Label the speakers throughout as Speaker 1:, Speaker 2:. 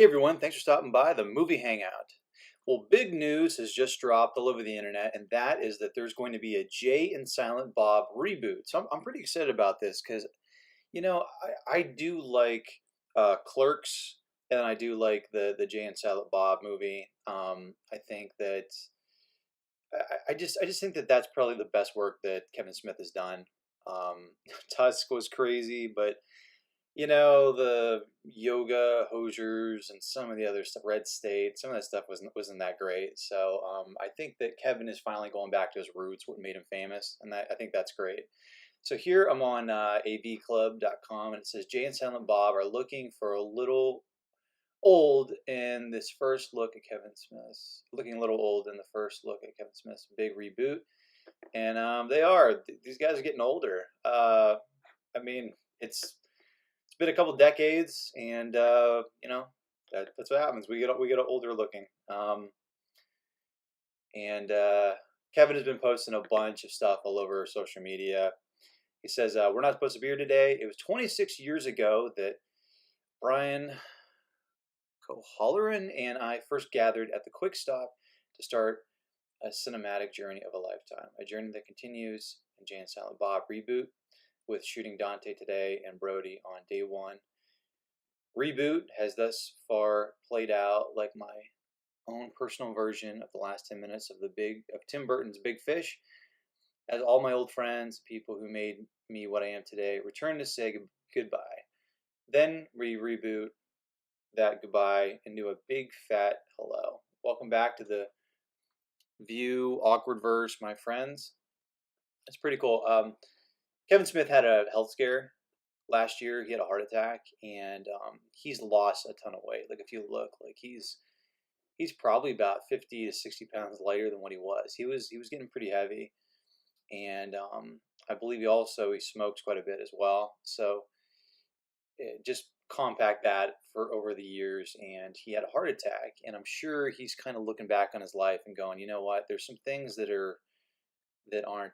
Speaker 1: Hey everyone, thanks for stopping by the movie Hangout. Well, big news has just dropped all over the internet, and that is that there's going to be a Jay and Silent Bob reboot. So I'm pretty excited about this because, I do like Clerks, and I do like the Jay and Silent Bob movie. I think that I just think that that's probably the best work that Kevin Smith has done. Tusk was crazy, but the yoga hosers and some of the other stuff, Red State, some of that stuff wasn't that great. So I think that Kevin is finally going back to his roots, what made him famous, and I think that's great. So here I'm on avclub.com, and it says Jay and Silent Bob are looking for a little old in this first look at Kevin Smith's, looking a little old in the first look at Kevin Smith's big reboot, and they are. These guys are getting older. I mean, it's been a couple decades, and that's what happens. We get older looking. And Kevin has been posting a bunch of stuff all over social media. He says we're not supposed to be here today. It was 26 years ago that Brian Cohalleran and I first gathered at the Quick Stop to start a cinematic journey of a lifetime, a journey that continues in Jay and Silent Bob reboot, with shooting Dante today and Brody on day one. Reboot has thus far played out like my own personal version of the last 10 minutes of Tim Burton's Big Fish, as all my old friends, people who made me what I am today, return to say goodbye. Then we reboot that goodbye into a big fat hello. Welcome back to the View Awkward Verse, my friends. It's pretty cool. Kevin Smith had a health scare last year. He had a heart attack, and he's lost a ton of weight. Like, if you look, like, he's probably about 50 to 60 pounds lighter than what he was. He was getting pretty heavy, and I believe he smokes quite a bit as well. So just compact that for over the years, and he had a heart attack, and I'm sure he's kind of looking back on his life and going, you know what? There's some things that aren't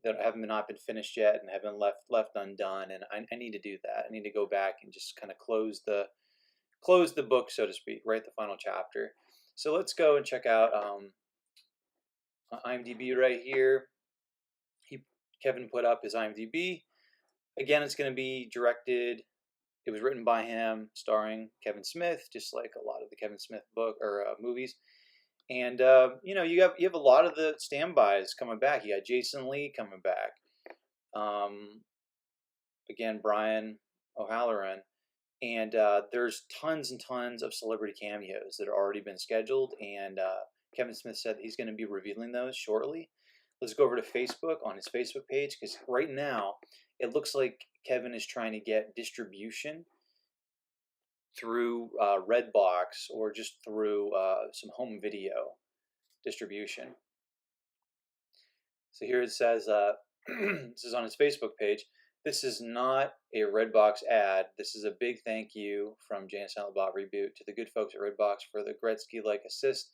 Speaker 1: that have not been finished yet and have been left undone, and I need to do that. I need to go back and just kind of close the book, so to speak, write the final chapter. So let's go and check out IMDb right here. Kevin put up his IMDb. Again, it's going to be directed. It was written by him, starring Kevin Smith, just like a lot of the Kevin Smith book or movies. And you have a lot of the standbys coming back. You got Jason Lee coming back. Again, Brian O'Halloran. And there's tons and tons of celebrity cameos that have already been scheduled, and Kevin Smith said he's going to be revealing those shortly. Let's go over to Facebook on his Facebook page, because right now it looks like Kevin is trying to get distribution through Redbox or just through some home video distribution. So here it says, this is on his Facebook page. This is not a Redbox ad. This is a big thank you from Jay and Silent Bob Reboot to the good folks at Redbox for the Gretzky-like assist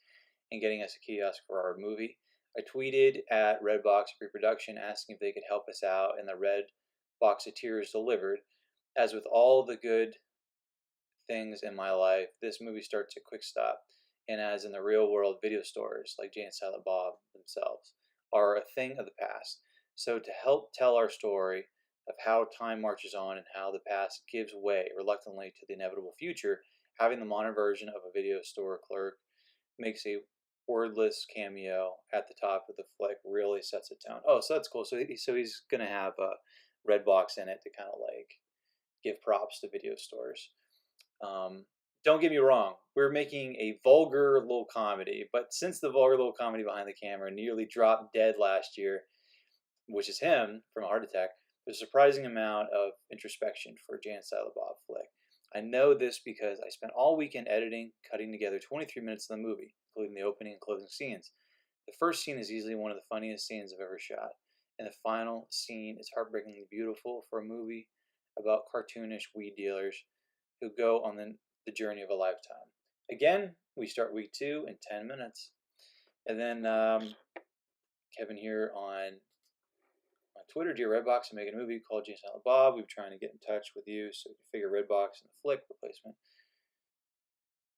Speaker 1: in getting us a kiosk for our movie. I tweeted at Redbox pre-production asking if they could help us out, and the Redboxeteers delivered. As with all the good things in my life, this movie starts at Quick Stop, and as in the real world, video stores like Jay and Silent Bob themselves are a thing of the past. So to help tell our story of how time marches on and how the past gives way reluctantly to the inevitable future, having the modern version of a video store clerk makes a wordless cameo at the top of the flick really sets a tone. Oh, so that's cool. So he's gonna have a Redbox in it to kind of like give props to video stores. Don't get me wrong, we're making a vulgar little comedy, but since the vulgar little comedy behind the camera nearly dropped dead last year, which is him from a heart attack, there's a surprising amount of introspection for Jay and Silent Bob flick. I know this because I spent all weekend editing, cutting together 23 minutes of the movie, including the opening and closing scenes. The first scene is easily one of the funniest scenes I've ever shot, and the final scene is heartbreakingly beautiful for a movie about cartoonish weed dealers who go on the journey of a lifetime. Again, we start week 2 in 10 minutes. And then Kevin here on Twitter, dear Redbox, I'm making a movie called Jay and Silent Bob. We've been trying to get in touch with you so we can figure Redbox and the flick replacement.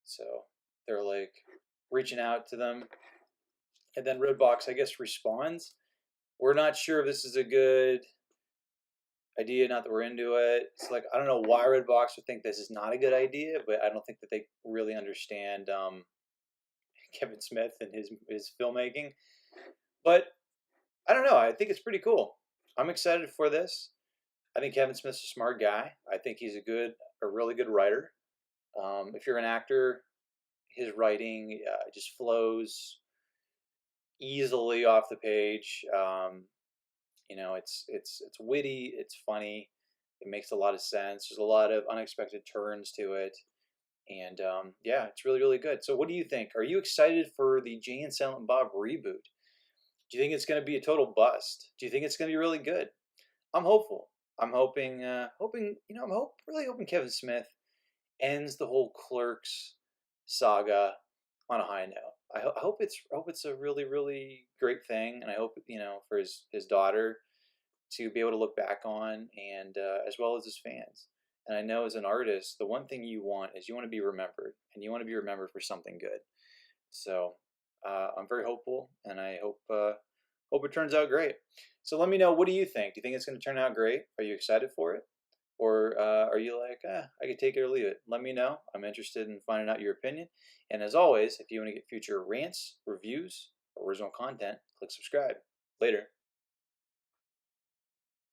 Speaker 1: So they're like reaching out to them, and then Redbox, I guess, responds. We're not sure if this is a good idea. Not that we're into it. It's like I don't know why Redbox would think this is not a good idea, but I don't think that they really understand Kevin Smith and his filmmaking. But I don't know. I think it's pretty cool. I'm excited for this. I think Kevin Smith's a smart guy. I think he's a really good writer. If you're an actor, his writing just flows easily off the page. It's witty, it's funny, it makes a lot of sense. There's a lot of unexpected turns to it, and yeah, it's really really good. So, what do you think? Are you excited for the Jay and Silent Bob reboot? Do you think it's going to be a total bust? Do you think it's going to be really good? I'm hopeful. I'm hoping. Really hoping Kevin Smith ends the whole Clerks saga on a high note. I hope it's a really really great thing, and I hope for his daughter to be able to look back on, and as well as his fans. And I know as an artist, the one thing you want is you want to be remembered, and you want to be remembered for something good. So I'm very hopeful, and I hope it turns out great. So let me know, what do you think? Do you think it's going to turn out great? Are you excited for it? Or are you like, I could take it or leave it? Let me know. I'm interested in finding out your opinion. And as always, if you want to get future rants, reviews, or original content, click subscribe. Later.